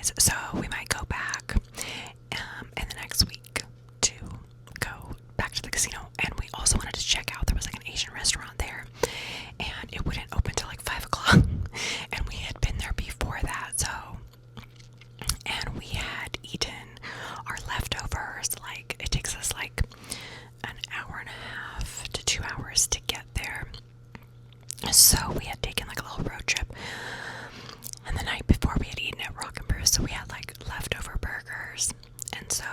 anyways, so we might go back in the next week to go back to the casino. And we also wanted to check out, there was like an Asian restaurant there, and it wouldn't open till like 5 o'clock. And we had been there before that, so, and we had eaten our leftovers. Like, it takes us like an hour and a half to 2 hours to get there. So we had taken like a little road trip, and the night before we had eaten at Rock and Brew, so we had like leftover burgers, and so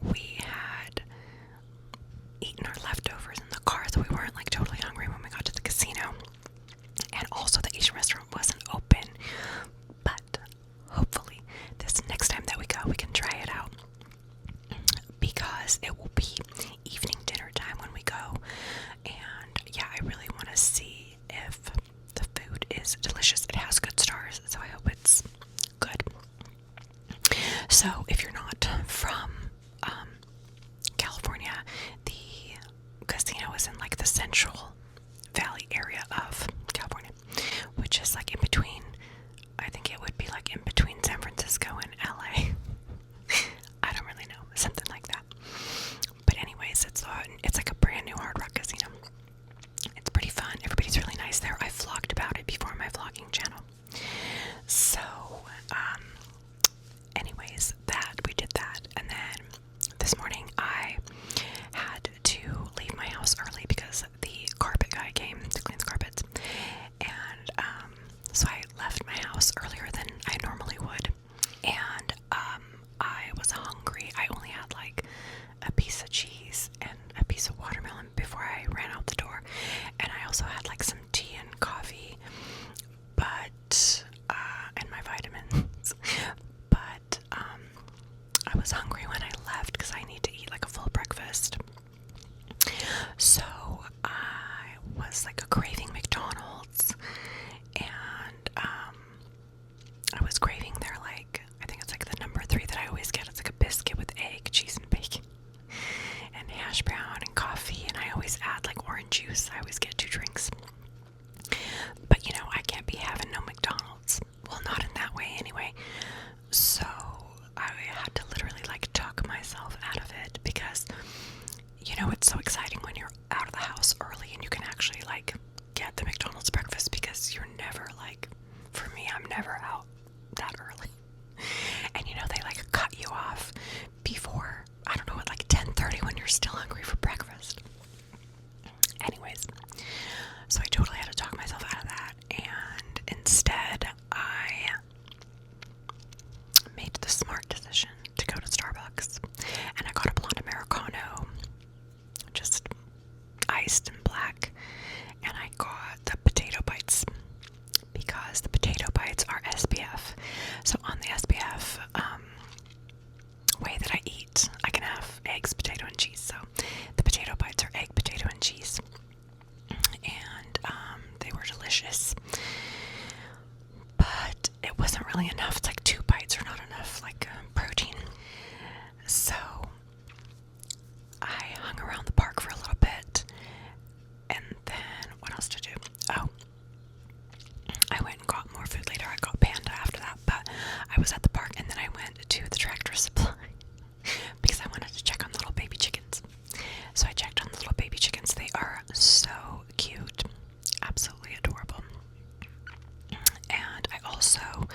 we had eaten our leftovers in the car, so we weren't like totally hungry when we got to the casino. And also the Asian restaurant wasn't open, but hopefully this next time that we go, we can try it out, because it will be evening dinner time when we go. And yeah, I really want to see if the food is delicious. It has good stars, so I hope it's good. So if you're not from California, the casino is in like the Central Valley area of California, which is like in between, I think it would be like in between San Francisco and LA. I don't really know, something like that. But anyways, it's like a brand new Hard Rock casino. It's pretty fun. Everybody's really nice there. I vlogged about it before on my vlogging channel. So, anyways, we did that. And then this morning I had to leave my house early because the carpet guy came to clean the carpets. And, so I left my house earlier than I normally would. And, I was hungry. I only had like a piece of cheese and a piece of watermelon before I ran out the door. And I also had like some tea and coffee, but, and my vitamins. But, I was hungry when I left because I need to eat like a full breakfast. So I was like craving McDonald's, and, I was craving their like, I think it's like the number 3 that I always get. It's like a biscuit with egg, cheese, and bacon, and hash brown and coffee, and I always add like orange juice. I always get 2 drinks. But you know, I can't be having no McDonald's. Well, not in that way anyway. So I had to literally like talk myself out of it, because you know, it's so exciting when you're out of the house early and you can actually like get the McDonald's breakfast, because you're never like, for me, I'm never out that early. And you know, they like cut you off before, I don't know, at like 10:30 when you're still hungry for breakfast. Anyways, so I totally had to talk myself out of that, and instead I made the smart decision to go to Starbucks, and I got a blonde Americano, just iced and black, and I got the potato bites, because the potato bites are SPF. So on the SPF way that I eat, I can have eggs, potato, and cheese. So the potato bites are egg, potato, and cheese, and they were delicious. But it wasn't really enough. It's like 2 bites are not enough, like protein. So I hung around the park for a little bit, and then what else to do? Oh, I went and got more food later. I got Panda after that, but I was at the park, and then I went to the Tractor Supply because I wanted to check on the little baby chickens. So I checked on the little baby chickens. They are so cute, absolutely adorable. And I also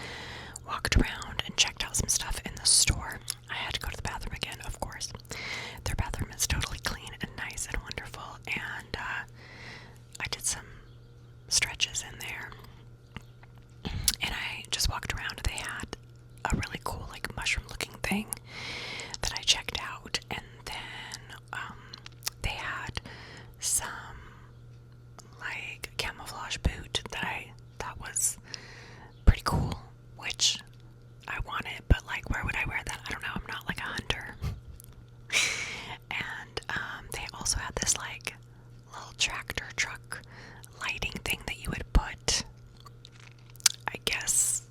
walked around and checked out some stuff in the store. I had to go to the bathroom again, of course. Their bathroom is totally clean and nice and wonderful, and I did some stretches in there, and I just walked around. They had a really cool like mushroom looking thing that I checked out, and then they had some like camouflage boot that I thought was pretty cool, which I wanted, but like, where would I wear that? I don't know. I'm not like a hunter. And they also had this like little tractor truck lighting thing that you would put, I guess,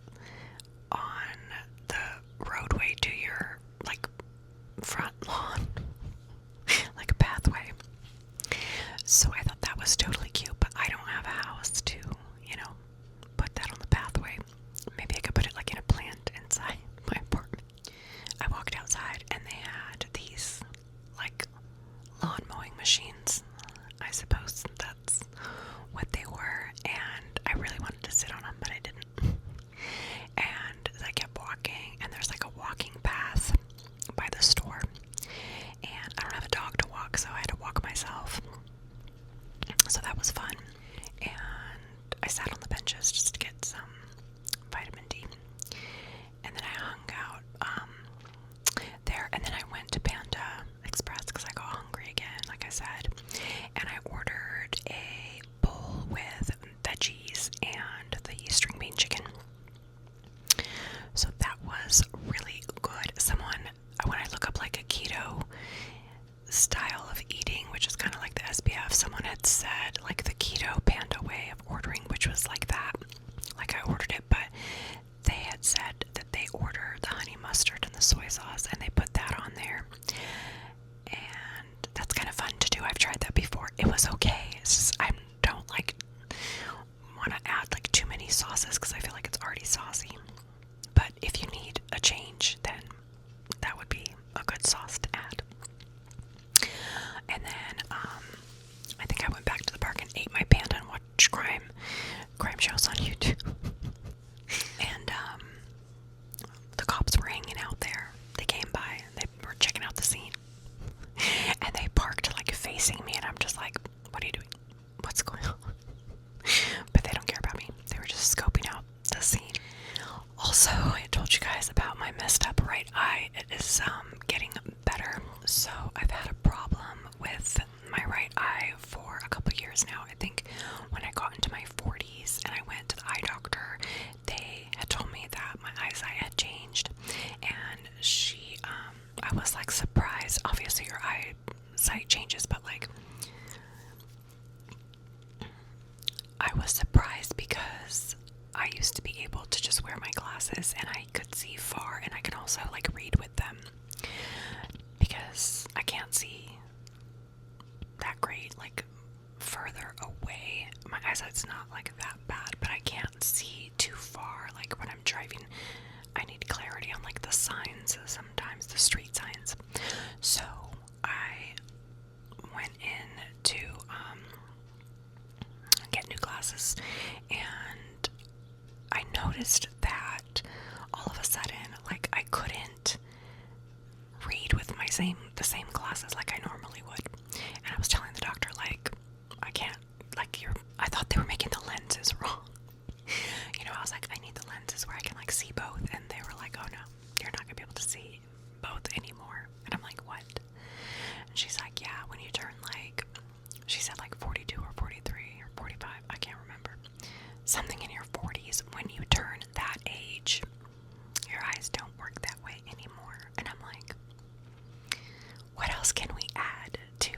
change, then that would be a good sauce to add. And then I think I went back to the park and ate my panda and watched crime shows on YouTube. And the cops were hanging out there. They came by and they were checking out the scene. And they parked like facing me, and I'm just like, what are you doing? What's going on? But they don't care about me. They were just scoping out the scene. Also, I told you guys about my messed up right eye. It is getting better. So I've had a problem with my right eye for a couple years now. I think when I got into my 40s and I went to the eye doctor, they had told me that my eyesight had changed, and I was like surprised. Obviously your eyesight changes, but like I was surprised because I used to be able to just wear my glasses and I could see far, and I could also like read with them, because I can't see that great like further away. My eyesight's not like that bad, but I can't see too far. Like when I'm driving, I need clarity on like the signs, sometimes the street signs. So I went in to get new glasses, and I noticed that all of a sudden, like, I couldn't read with the same glasses like I normally would. And I was telling the doctor, like, I can't, like, I thought they were making the lenses wrong. You know, I was like, I need the lenses where I can like see both, and they were like, oh no, you're not gonna be able to see both anymore. And I'm like, what? And she's like, yeah, when you turn like, she said like 42 or 43 or 45, I can't remember, something in your 40s, when you turn that age, your eyes don't work that way anymore. And I'm like, what else can we add to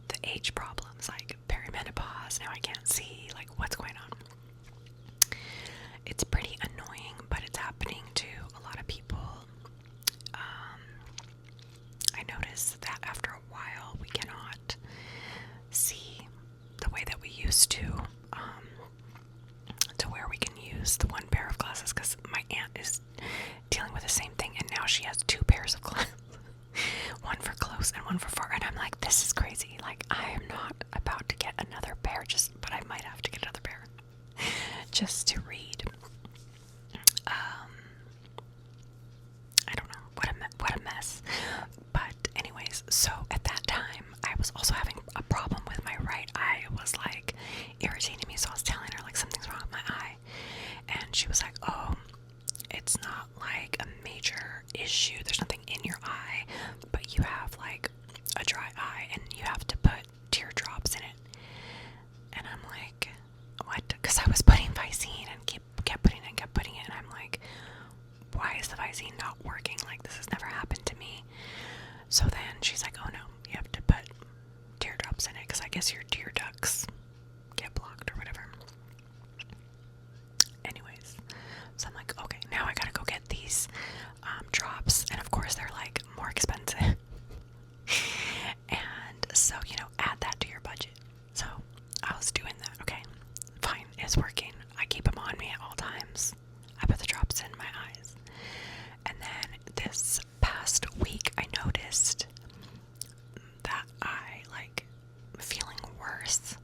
the age problems, like perimenopause? Now I can't see, like, what's going on? It's pretty annoying, but it's happening to a lot of people. I noticed that after a while we cannot see the way that we used to where we can use the one pair of glasses, because my aunt is dealing with the same thing, and now she has two pairs of glasses. One for close and one for far, and I'm like, this is crazy. Like, I am not about to get another pair, but I might have to get another pair just to read. I don't know, what a mess. But anyways, so at that time I was also having a problem with my right eye. It was like irritating me, so I was telling her like something's wrong with my eye, and she was like, oh, it's not like a major issue, there's nothing in your eye, but you have like a dry eye and you have to put teardrops in it. And I'm like, what? Because I was putting Visine and kept putting it, and I'm like, why is the Visine not working? Like, this has never happened to me. So then she's like, oh no, you have to put teardrops in it, because I guess your tear ducts get blocked or whatever. Anyways, so I'm like, okay, now I gotta go get these drops, and of course they're like more expensive. And so, you know, add that to your budget. So I was doing that. Okay, fine, it's working. I keep them on me at all times. I put the drops in my eyes. And then this past week I noticed that I like feeling worse,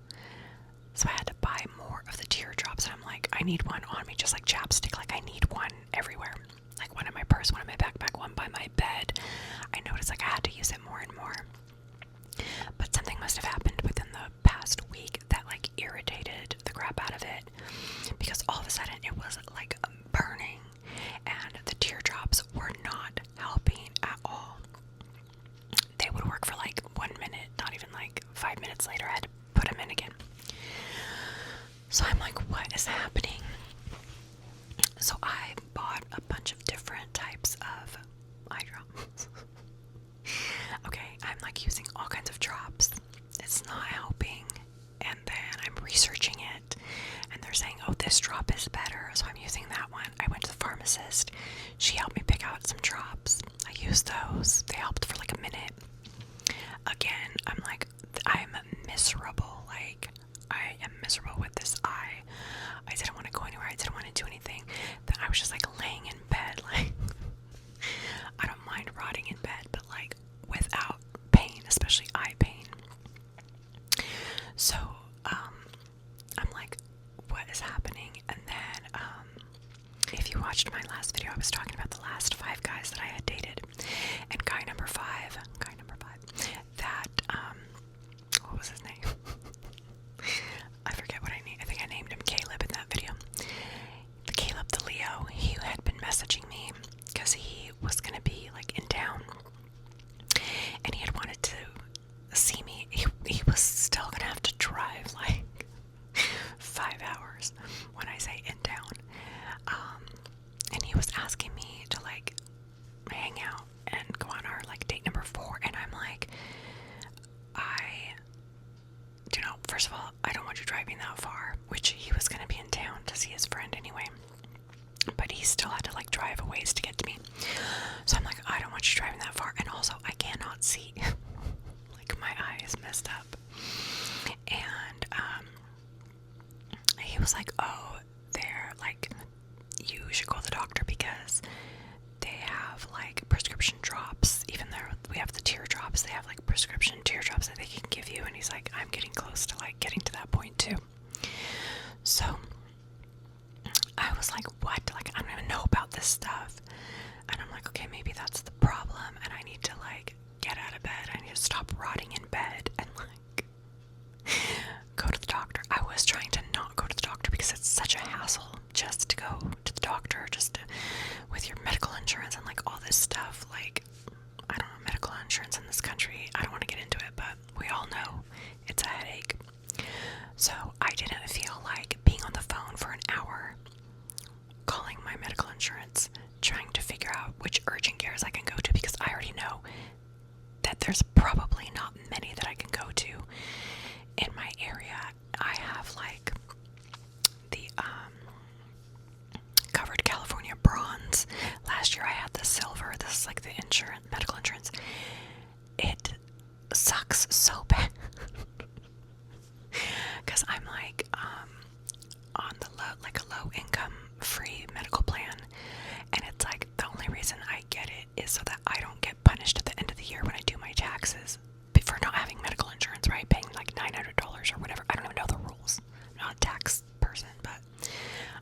so I had to buy more of the teardrops, and I'm like, I need one on me, just like chapstick. Like, I need one everywhere, like one in my purse, one in my backpack, one by my bed. I noticed like I had to use it more and more. But something must have happened within the past week that like irritated the crap out of it, because all of a sudden it was like burning, and the teardrops were not helping at all. They would work for like 1 minute, not even like 5 minutes later I had to put them in again. So I'm like, what is happening? So I bought a bunch of different types of eye drops. Okay, I'm like using all kinds of drops. It's not helping. And then I'm researching it, and they're saying, oh, this drop is better, so I'm using that one. I went to the pharmacist. She helped me pick out some drops. I used those. They helped for like a minute. Again, I'm like, I'm miserable. Like, I am miserable with this eye. I didn't want to go anywhere. I didn't want to do anything. Then I was just like laying in bed, like watched my last video, I was talking about the last 5 guys that I had dated. And guy number five, that, what was his name? I forget what I named. I think I named him Caleb in that video. Caleb the Leo, he had been messaging me because he was going to be like in town. And he had wanted to see me. He was still going to have to drive like 5 hours when I say in town. And he was asking me to like hang out and go on our like date number 4. And I'm like, first of all, I don't want you driving that far, which he was going to be in town to see his friend anyway. But he still had to like drive a ways to get to me. So I'm like, I don't want you driving that far. And also, I cannot see. Like, my eye is messed up. And he was like, oh, they're like, you should go to the doctor because they have like prescription drops. Even though we have the teardrops, they have like prescription teardrops that they can give you. And he's like, I'm getting close to like getting to that point too. So I was like, what? Like, I don't even know about this stuff. And I'm like, okay, maybe that's the problem. And I need to like get out of bed. I need to stop rotting in bed and like go to the doctor. I was trying to not go to the doctor because it's such a hassle just to go to the doctor, with your medical insurance and like all this stuff. Like, I don't know, medical insurance in this country, I don't want to get into it, but we all know it's a headache. So I didn't feel like being on the phone for an hour calling my medical insurance, trying to figure out which urgent cares I can go to, because I already know that there's probably not many that I can go to in my area. I have like the covered California bronze. Last year I had the silver. This is like the medical insurance. It sucks so bad because I'm like on the low income free medical plan, and it's like the only reason I get it is so that I don't get punished at the end of the year when I do my taxes for not having medical insurance, right? Paying like $900 or whatever. I don't even know the rules. I'm not a tax person, but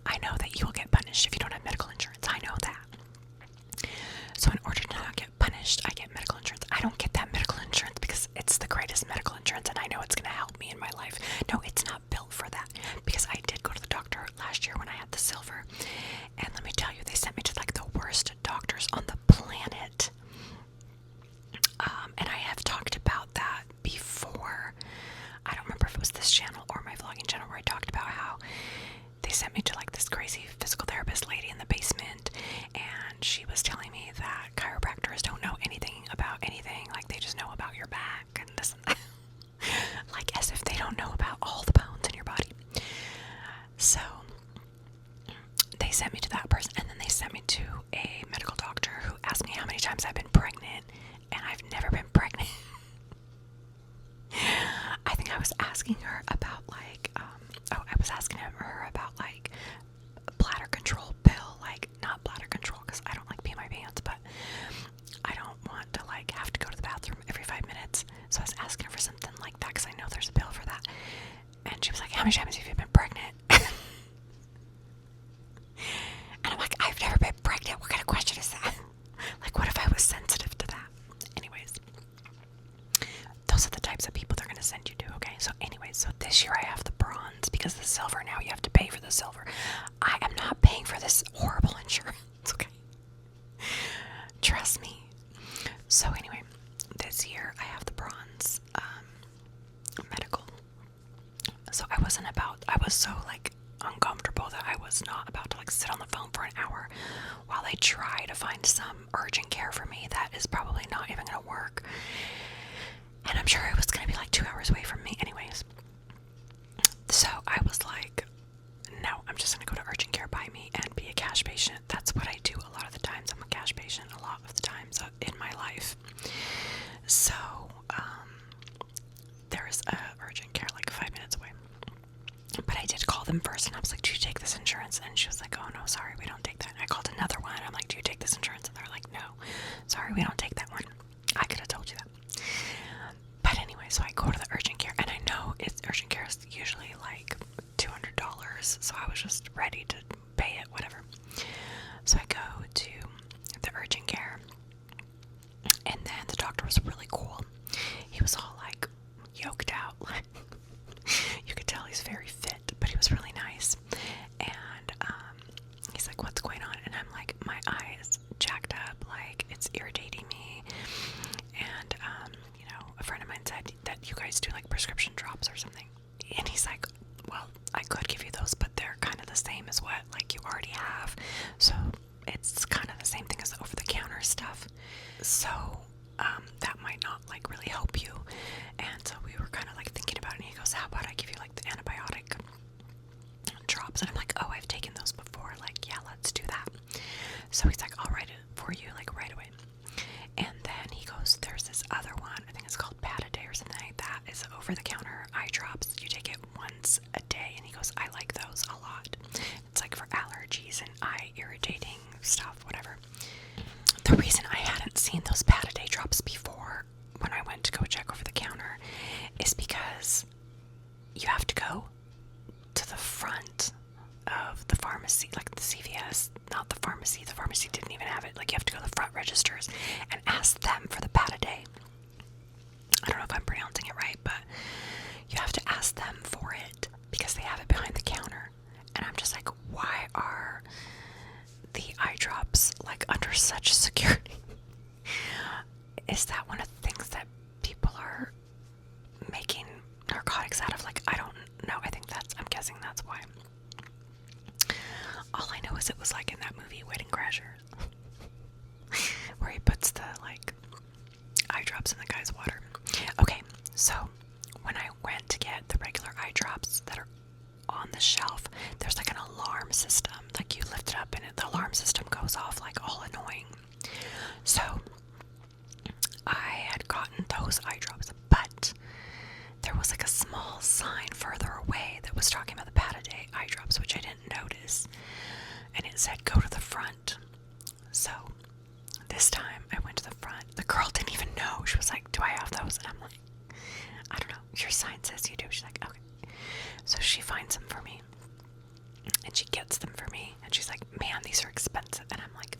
I know that you will get punished if you don't have medical insurance. I know that. So in order to not get punished, I get medical insurance. I don't get that medical insurance because it's the greatest medical insurance and I know it's going to help me in my life. No, it's not built for that, because I did go to the doctor last year when I had the silver, and let me tell you, they sent me to like the worst doctors on the planet. And I have talked about that before. I don't remember if it was this channel or my vlogging channel where I talked about how they sent me to like this crazy physical therapist lady in the basement, and she was telling me that chiropractors don't know anything about anything. Like, they just know about your back and this and that. Like, as if they don't know about all the bones in your body. So they sent me to that person, and then they sent me to a medical doctor who asked me how many times I've been pregnant, and I've never been pregnant. I think I was asking her about like, I was asking her about like bladder control pill, like not bladder control because I don't like pee my pants, but I don't want to like have to go to the bathroom every 5 minutes. So I was asking her for something like that because I know there's a pill for that. And she was like, how many times have you been pregnant? And I'm like, I've never been pregnant. What kind of question is that? Like, what if I was sensitive to that? Anyways, those are the types of people they're going to send you to, okay? So anyways, so this year I have the bronze because the silver, now you have to pay for the silver. I am not paying for this horrible insurance, okay? Trust me. So anyway, this year I have the bronze medical. So I was so like uncomfortable that I was not about to like sit on the phone for an hour while they try to find some urgent care for me that is probably not even going to work. And I'm sure it was going to be like 2 hours away from me anyways. So I was like, no, I'm just going to go to urgent care by me and be a cash patient. That's what I do a lot of the times. I'm a cash patient a lot of the times in my life. So there's a urgent care like 5 minutes away. But I did call them first, and I was like, do you take this insurance? And she was like, oh no, sorry, we don't take that. And I called another one, and I'm like, do you take this insurance? And they're like, no, sorry, we don't take that one. I could have told you that. But anyway, so I go to the urgent care, and I know urgent care is usually like $200, so I was just ready to pay it, whatever. like, what's going on? And I'm like, my eye is jacked up, like, it's irritating me. And, you know, a friend of mine said that you guys do, like, prescription drops or something. And he's like, well, I could give you those, but they're kind of the same as what, like, you already have. So it's kind of the same thing as the over-the-counter stuff. So, that might not, like, really help you. And so we were kind of, like, thinking about it. And he goes, how about I give you, like, the antibiotic drops? And I'm like, oh, I've taken those before. Like, yeah, let's do that. So he's like, I'll write it for you, like, right away. And then he goes, there's this other one, I think it's called Pataday or something like that. It's over-the-counter eye drops. You take it once a day. And he goes, I like those a lot. It's like for allergies and eye irritating stuff, whatever. The reason I hadn't seen those Pataday drops before when I went to go check over the counter is because you have to go to the front of the pharmacy, like the CVS, not the pharmacy. The pharmacy didn't even have it. Like, you have to go to the front registers and ask them for the Pataday. I don't know if I'm pronouncing it right, but you have to ask them for it because they have it behind the counter. And I'm just like, why are the eye drops, like, under such security? Is that one of the things that people are making narcotics out of? Like, I don't know. I'm guessing that's why. All I know is it was like in that movie Wedding Crashers where he puts the, like, eye drops in the guy's water. Okay, so when I went to get the regular eye drops that are on the shelf, there's like an alarm system. Like, you lift it up and the alarm system goes off, like, all annoying. So I had gotten those eye drops, but there was like a small sign further away that was talking about the Pataday eye drops, which I didn't notice. And it said, go to the front. So this time I went to the front. The girl didn't even know. She was like, do I have those? And I'm like, I don't know. Your sign says you do. She's like, okay. So she finds them for me. And she gets them for me. And she's like, man, these are expensive. And I'm like,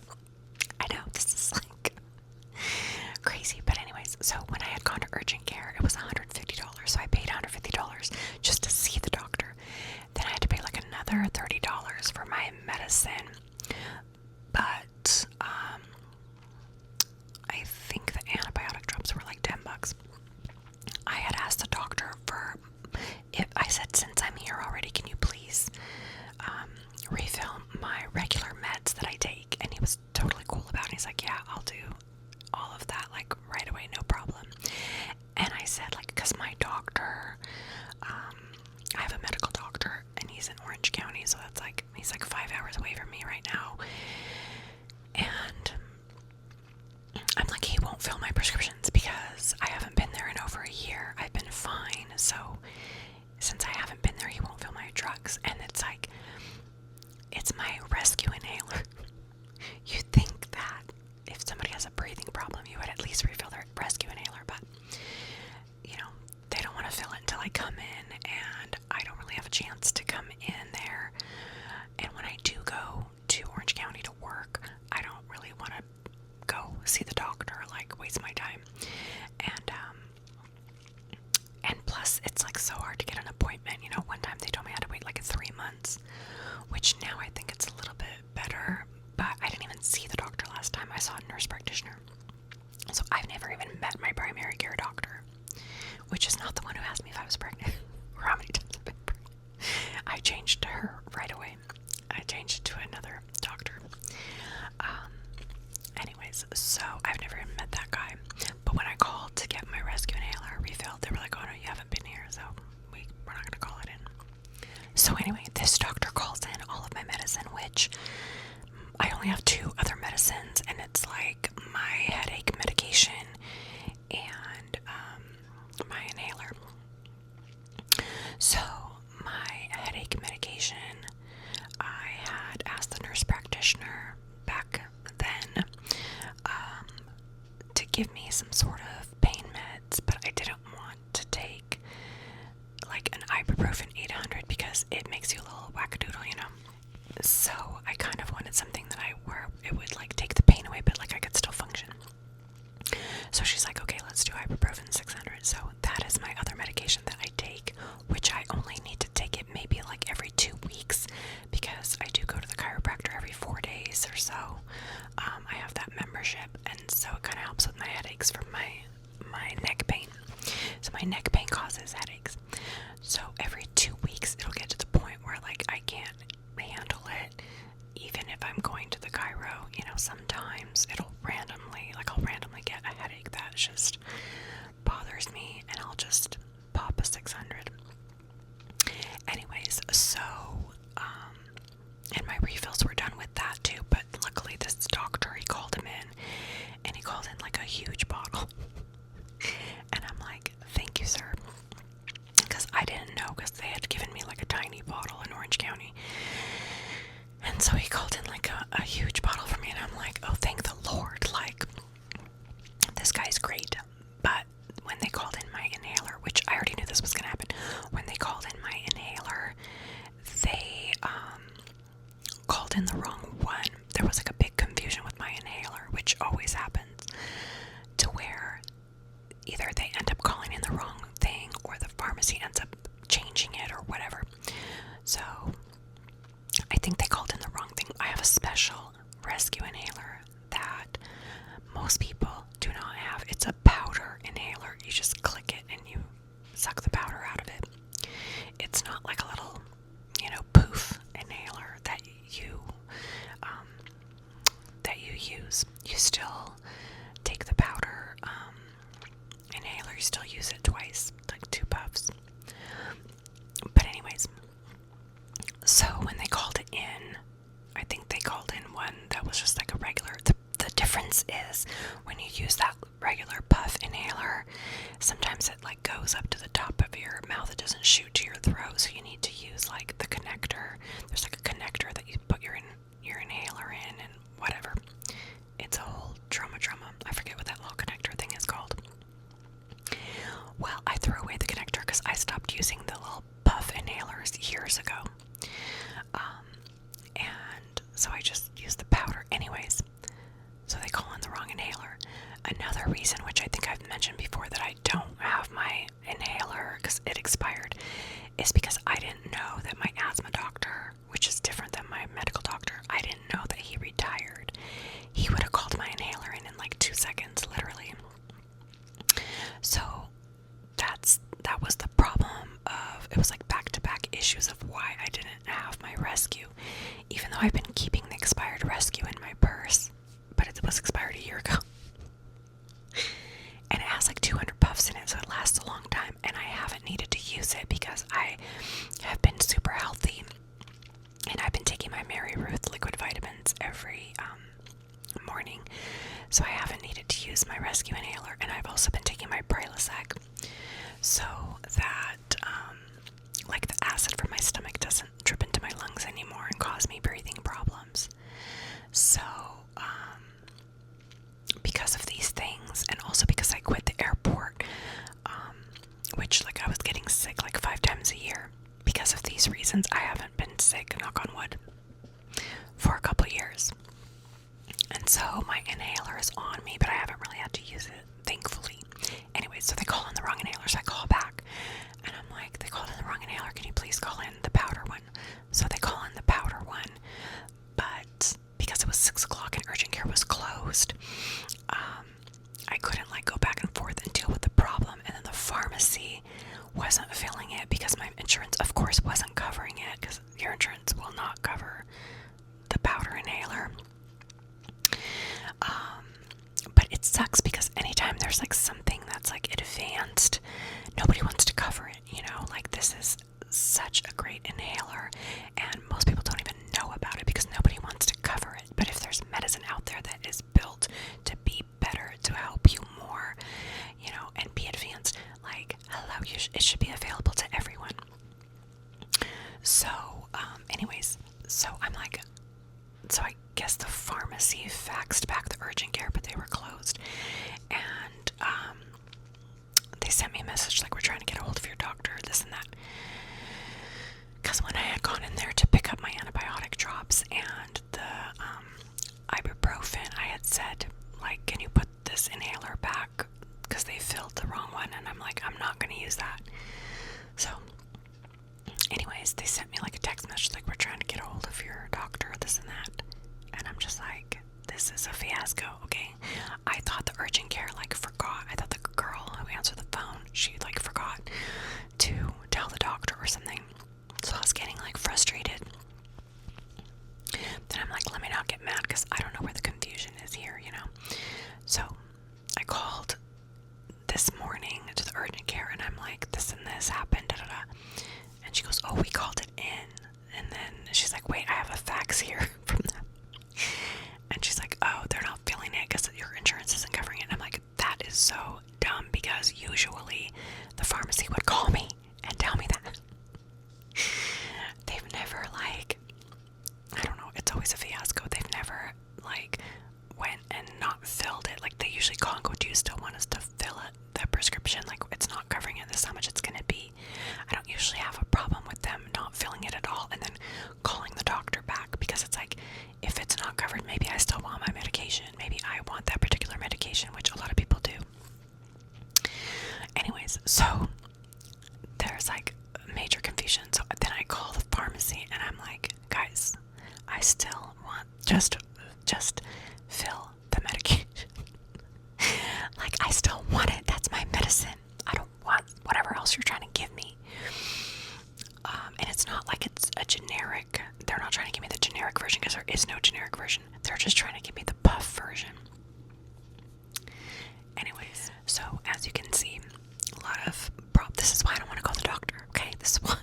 I know, this is like crazy. But anyways, so when I had gone to urgent care, it was $150. So I paid $150 just to see the doctor. Then I had to pay like another $30 for my medicine. But I think the antibiotic drops were like $10. I had asked the doctor for, if I said, since I'm here already, can you please refill my regular meds that I take? And he was totally cool about it. He's like, yeah, I'll do all of that, like, right away, no problem. And I said, like, because my doctor, I have a medical doctor, and he's in Orange County, so that's like, he's like 5 hours away from me right now. And I'm like, he won't fill my prescriptions because I haven't been there in over a year. I've been fine, so since I haven't been there, he won't fill my drugs. And it's like, it's my rescue inhaler. You'd think that if somebody has a breathing problem, you would at least refill their rescue inhaler, but, you know, they don't want to fill it until I come in, and I don't really have a chance to come in there. And when I do go to Orange County to work, I don't really want to go see the doctor, like, waste my time. And plus, it's like so hard to get an appointment. You know, one time they told me I had to wait like 3 months, which now I think it's a little bit better, but I didn't even see the doctor last time. I saw a nurse practitioner. So I've never even met my primary care doctor, which is not the one who asked me if I was pregnant or how many times I've been pregnant. I changed to her right away. I changed it to another doctor. Anyways, so I've never even met that guy. But when I called to get my rescue inhaler refilled, they were like, oh no, you haven't been here, so we're not going to call it in. So anyway, this doctor calls in all of my medicine, which I only have 2 other medicines, and it's like my headache medication and my inhaler. So my headache medication, I had asked the nurse practitioner back then to give me some sort of pain meds, but I didn't want to take like an ibuprofen 800 because it makes you a little wackadoodle, you know. So I kind of wanted something that where it would like take the pain away, but like I could still function. So she's like, okay, let's do ibuprofen 600. So that is my other medication that I take, which I only need to take it maybe like every 2 weeks because I do go to the chiropractor every 4 going to the Cairo, sometimes I'll randomly get a headache that just bothers me, and I'll just pop a 600. Anyways, so, and my refills were done with that too, but luckily this doctor, he called him in, and he called in like a huge bottle. And I'm like, thank you, sir. Because I didn't know, because they had given me like a tiny bottle in Orange County. And so he called in like a huge bottle for me, and I'm like, oh, thank the Lord. Like, this guy's great. But when they called in my inhaler, which I already knew this was going to happen, when they called in my inhaler, they called in the wrong one. There was like a big confusion with my inhaler, which always happens, to where either they end up calling in the wrong thing or the pharmacy ends up changing it or whatever. So I think they called in the wrong thing. I have a special rescue inhaler that most people do not have. It's a powder inhaler. You just click it and you suck the powder out of it. It's not like a little, poof inhaler that you use. You still take the powder inhaler. You still use it twice, like 2 puffs. But anyways, so when they called it in, I think they called in one that was just like a regular. The difference is when you use that regular puff inhaler, sometimes it like goes up to the top of your mouth. It doesn't shoot to your throat, so you need to use like the connector. There's like a connector that you put your inhaler in and whatever. It's a whole drama. I forget what that little connector thing is called. Well, I threw away the connector because I stopped using the little puff inhalers years ago. And so I just used the powder. Anyways, so they call in the wrong inhaler. Another reason, which I think I've mentioned before, that I don't have my inhaler because it expired, is because I didn't know that my asthma doctor, which is different than my medical doctor, I didn't know that he retired. He would have called my inhaler in like 2 seconds, literally. So that was the problem of, it was like back-to-back issues of why I didn't have my rescue, even though I've been keeping the expired rescue in my purse, but it was expired a year ago. And it has like 200 puffs in it, so it lasts a long time, and I haven't needed to use it because I have been super healthy, and I've been taking my Mary Ruth liquid vitamins every morning, so I haven't needed to use my rescue inhaler. And I've also been taking my Prilosec, so that like the acid from my stomach doesn't drip into my lungs anymore and cause me breathing problems. So because of these things, and also because I quit the airport, which like I was getting sick like 5 times a year, because of these reasons I haven't been sick, knock on wood, for a couple of years. And so my inhaler is on me, but I haven't really had to use it, thankfully. Anyway, so they call in the wrong inhaler, so I call back, and I'm like, they called in the wrong inhaler, can you please call in the powder one? So they call in the powder one, but because it was 6 o'clock and urgent care was closed, I couldn't like go back and forth and deal with the problem. And then the pharmacy wasn't filling it because my insurance, of course, wasn't covering it, because your insurance will not cover the powder inhaler. But it sucks because anytime there's like something that's like advanced, nobody wants to cover it, like this is such a great inhaler, and most people don't even know about it because nobody wants to cover it. But if there's medicine out there that is built to be better, to help you more, and be advanced, like, hello, it should be available to everyone. So, anyways, so I'm like, so I guess the pharmacy faxed back the urgent care, but they were closed. And they sent me a message like, we're trying to get a hold of your doctor, this and that. Because when I had gone in there to pick up my antibiotic drops and the ibuprofen, I had said, like, can you put this inhaler back? Because they filled the wrong one. And I'm like, I'm not going to use that. So, anyways, they sent me like a text message like, we're trying to get a hold of your doctor, this and that. And I'm just like, this is a fiasco, okay? I thought the urgent care like forgot. I thought the girl who answered the phone, she like forgot to tell the doctor or something. So I was getting like frustrated. Then I'm like, let me not get mad. covered. Maybe I still want my medication. Maybe I want that particular medication, which a lot of people do. Anyways, so there's like major confusion. So then I call the pharmacy and I'm like, guys, I still want just fill the medication. Like, I still want it. That's my medicine. I don't want whatever else you're trying to give me. And it's not like it's a generic. They're not trying to give me the generic version because there is no generic version. They're just trying to give me the puff version. Anyways, so as you can see, a lot of this is why I don't want to call the doctor, okay? This is why.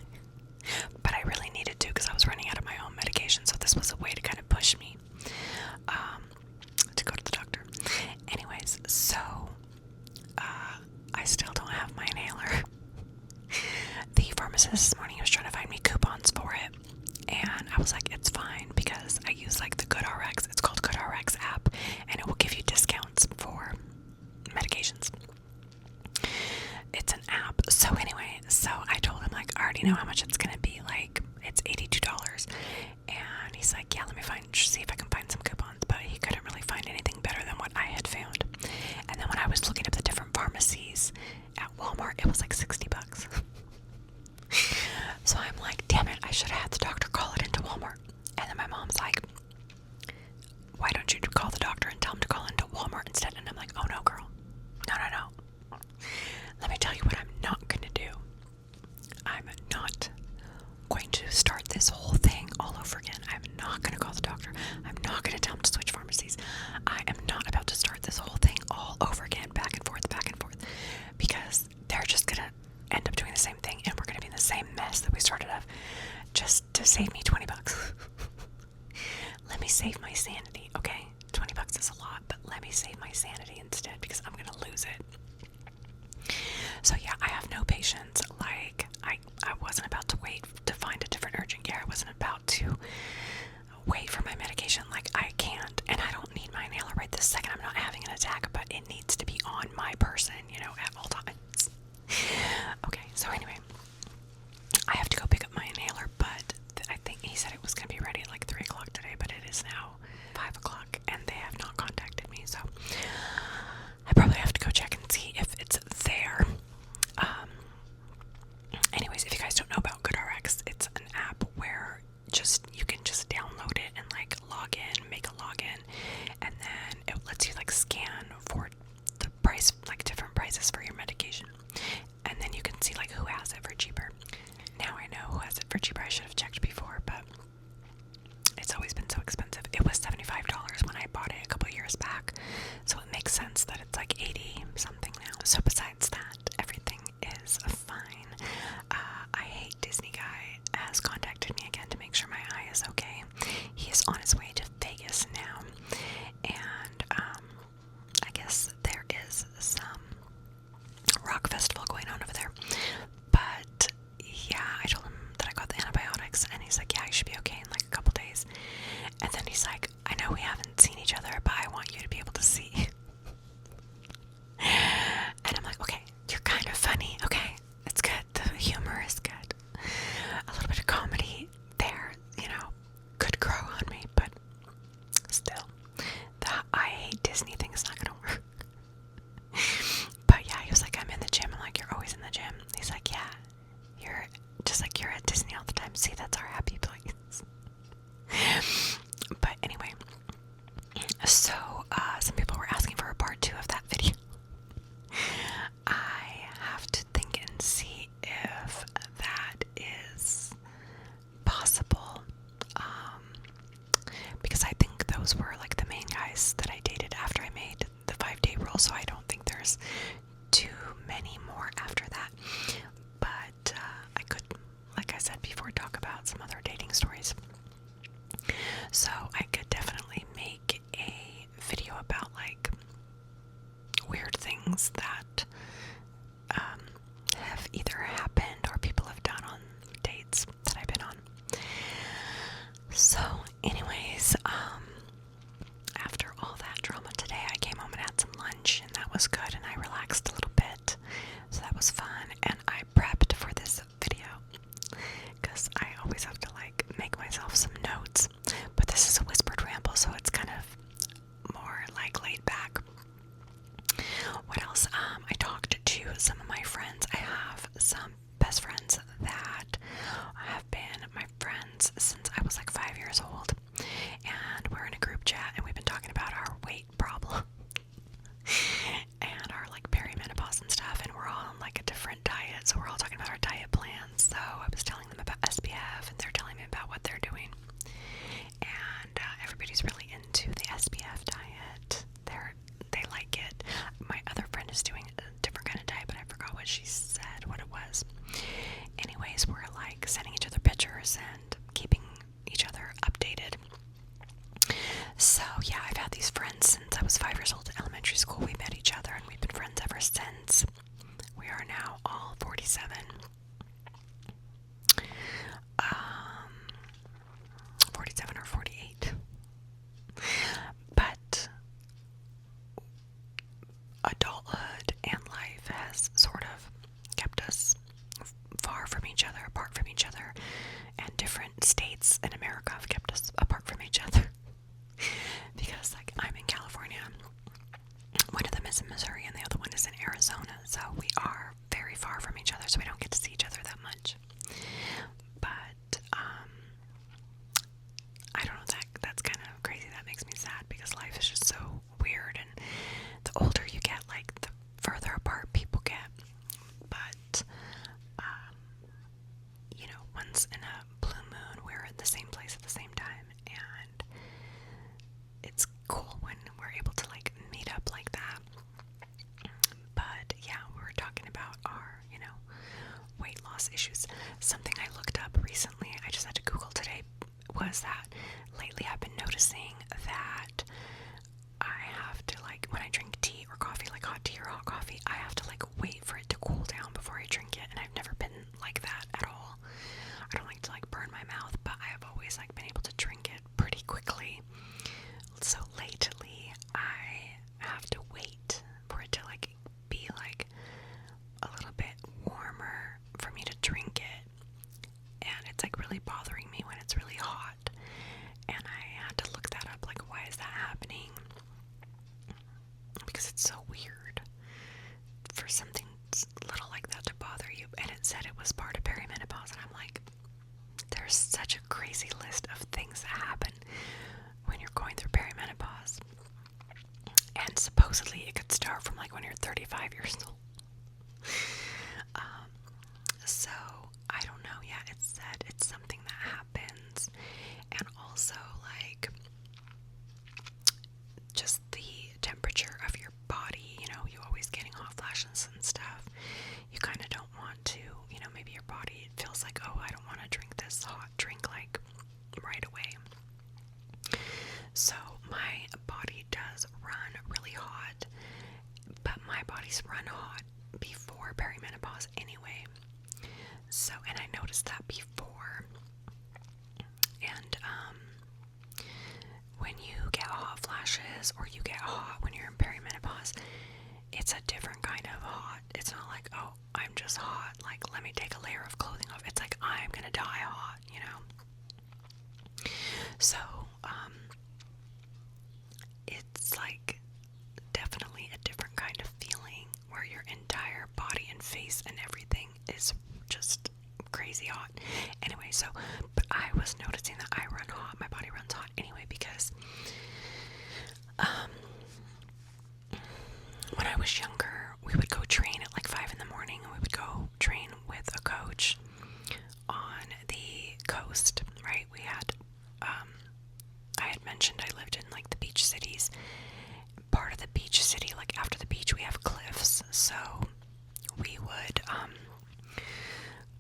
But I really needed to because I was running out of my own medication, so this was a way to kind of push me to go to the doctor. Anyways, so I still don't have my inhaler. The pharmacist this morning was trying to find me coupons for it, and I was like, it's fine because I use like the GoodRx. It's called GoodRx app, and it will give you discounts for medications. It's an app. So anyway, so I told him, like, I already know how much it's gonna be. Like, it's $82, and he's like, yeah, let me see if I can find some coupons. But he couldn't really find anything better than what I had found. And then when I was looking up the different pharmacies at Walmart, it was like $60. So I'm like, damn it, I should have had the doctor call it into Walmart. And then my mom's like, why don't you call the doctor and tell him to call into Walmart instead? And I'm like, oh no, girl, no. Let me tell you what I'm not going to do. I'm not going to start this whole thing all over again. I'm not going to call the doctor. I'm not going to tell him to switch pharmacies. I am not about to start this whole thing all over again, back and forth, because they're just going to end up doing the same thing, and we're going to be in the same mess that we started off, just to save me $20. Let me save my sanity, okay? $20 is a lot, but let me save my sanity instead, because I'm going to lose it. So yeah, I have no patience. Like, I wasn't about to wait to find a different urgent care. I wasn't about to wait for my medication. Like, I can't, and I don't need my inhaler right this second. I'm not having an attack, but it needs to be on my person, at all times. Okay, so anyway, I have to go pick up my inhaler, but I think he said it was going to be ready at like 3 o'clock today, but it is now 5 o'clock, and they have not contacted me, so I probably have to go check and see if it's there. Anyways, if you guys don't know about GoodRx, it's an app where you can just download it and like log in, make a login, and then it lets you like scan for the price, like different prices for your medication, and then you can see like who has it for cheaper. Now I know who has it for cheaper. I should have checked before, but it's always been so expensive. It was $75 when I bought it a couple years back, so it makes sense that it's like 80 something now. So besides that, everything is fine. I hate Disney guy has contacted me again to make sure my eye is okay. He is on his way to Vegas now, and I guess there is some rock festival going on over there. But yeah, I told him that I got the antibiotics, and he's like, yeah, I should be okay in like a couple days. And then he's like, I know we haven't seen each other, but I want you to be able to see. And I'm like, okay, you're kind of funny, okay, it's good, the humor is good, a little bit of comedy there, could grow on me, but still, the I hate Disney thing is not gonna work. But yeah, he was like, I'm in the gym. I'm like, you're always in the gym. He's like, yeah, you're just like, you're at Disney all the time. See, that's our happy place. But anyway, so some people were asking for a part 2 of that video. I have to think and see if that is possible, because I think those were like the main guys that I dated after I made the 5-day rule, so I don't think there's too many more after that. But I could, like I said before, talk about some other dating stories. So I could definitely make a video about like weird things that have either happened or people have done on dates that I've been on. So anyways, after all that drama today, I came home and had some lunch, and that was good, and I relaxed a little bit, so that was fun. And I prepped for this video because I always have to like make myself some notes, but this is a whispered ramble, so it's So yeah, I've had these friends since I was 5 years old in elementary school. We met each other and we've been friends ever since. We are now all 47. 47 or 48. But adulthood and life has sort of kept us far from each other, apart from each other, and different states in America have kept us apart from each other. Because, like, I'm in California, one of them is in Missouri, and the other one is in Arizona, so we are very far from each other, so we don't get to see each other that much. But, I don't know, that's kind of crazy. That makes me sad, because life is just so weird, and the older you get, like, the further apart people get. But, you know, once in a blue moon, we're in the same place at the same time, and it's cool when we're able to, like, meet up like that. But yeah, we were talking about our, you know, weight loss issues. Something I looked up recently, I just had to Google today, was that lately I've been noticing that I have to, like, when I drink tea or coffee, like hot tea or hot coffee, I have to, like, wait for it to cool down before I drink it, and I've never been like that at all. I don't like to, like, burn my mouth, but I have always, like, been able to drink it pretty quickly. So lately, I have to wait for it to, like, be, like, a little bit warmer for me to drink it, and it's, like, really bothering me when it's really hot, and I had to look that up, like, why is that happening? Because it's so weird for something little like that to bother you, and it said it was part of perimenopause, and I'm like, there's such a crazy list of things that happen when you're going through perimenopause, and supposedly it could start from, like, when you're 35 years old. So I don't know. Yeah, it said it's something that happens, and also, like, just the temperature of your body, you know, you always getting hot flashes and stuff. You kind of don't want to, you know, maybe your body feels like, oh, I don't want to drink this hot drink, like, right away. So my body does run really hot, but my body's run hot before perimenopause anyway. So, and I noticed that before. And, when you get hot flashes, or you get hot when you're in perimenopause, it's a different kind of hot. It's not like, oh, I'm just hot, like, let me take a layer of clothing off. It's like, I'm gonna die hot, you know? So, it's, like, definitely a different kind of feeling, where your entire body and face and everything is just crazy hot. Anyway, so, but I was noticing that I run hot, my body runs hot anyway, because, when I was younger, we would go train at like 5 in the morning, and we would go train with a coach on the coast, right? We had, I had mentioned I lived in, like, the beach cities. Part of the beach city, like, after the beach, we have cliffs, so we would,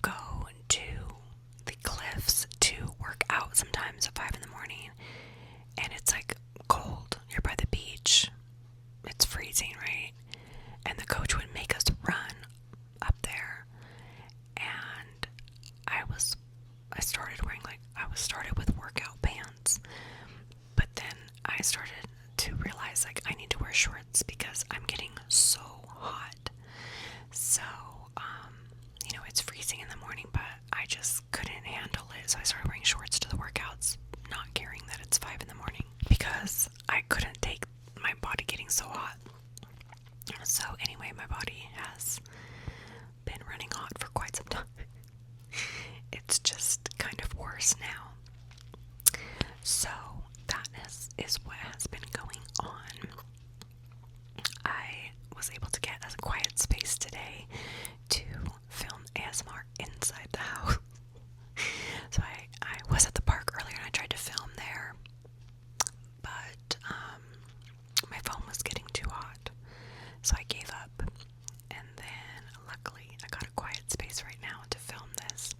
go to the cliffs to work out sometimes at 5 in the morning, and it's, like, cold. You're by the beach. It's freezing, right? And the coach would make us run up there, and I started with workout pants, but then I started to realize, like, I need to wear shorts because I'm getting so hot. So, you know, it's freezing in the morning, but I just couldn't handle it, so I started wearing shorts to the workouts, not caring that it's 5 in the morning, because I couldn't take my body getting so hot. So anyway, my body has been running hot for quite some time. It's just kind of worse now. So that is what has been going on. I was able to get a quiet space today to film ASMR inside the house. So I was at the park earlier, and I tried to film there, but my phone was getting too hot, so I gave up. And then luckily I got a quiet space right now to film this.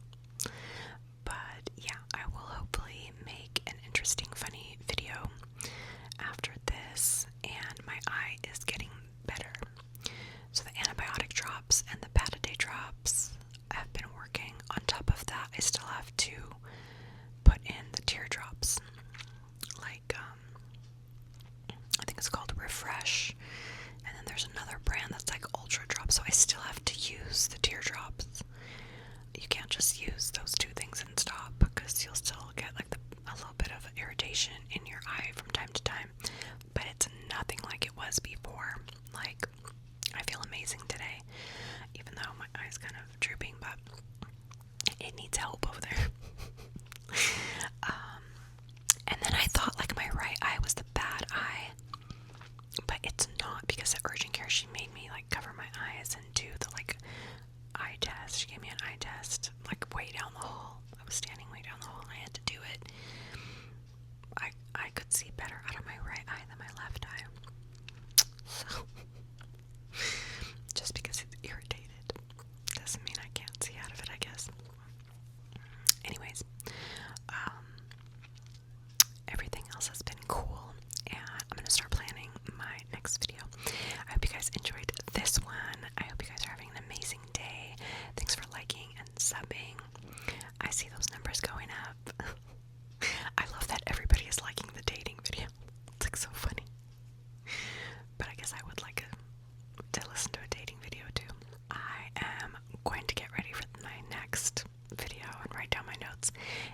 But yeah, I will hopefully make an interesting, funny video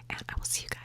And I will see you guys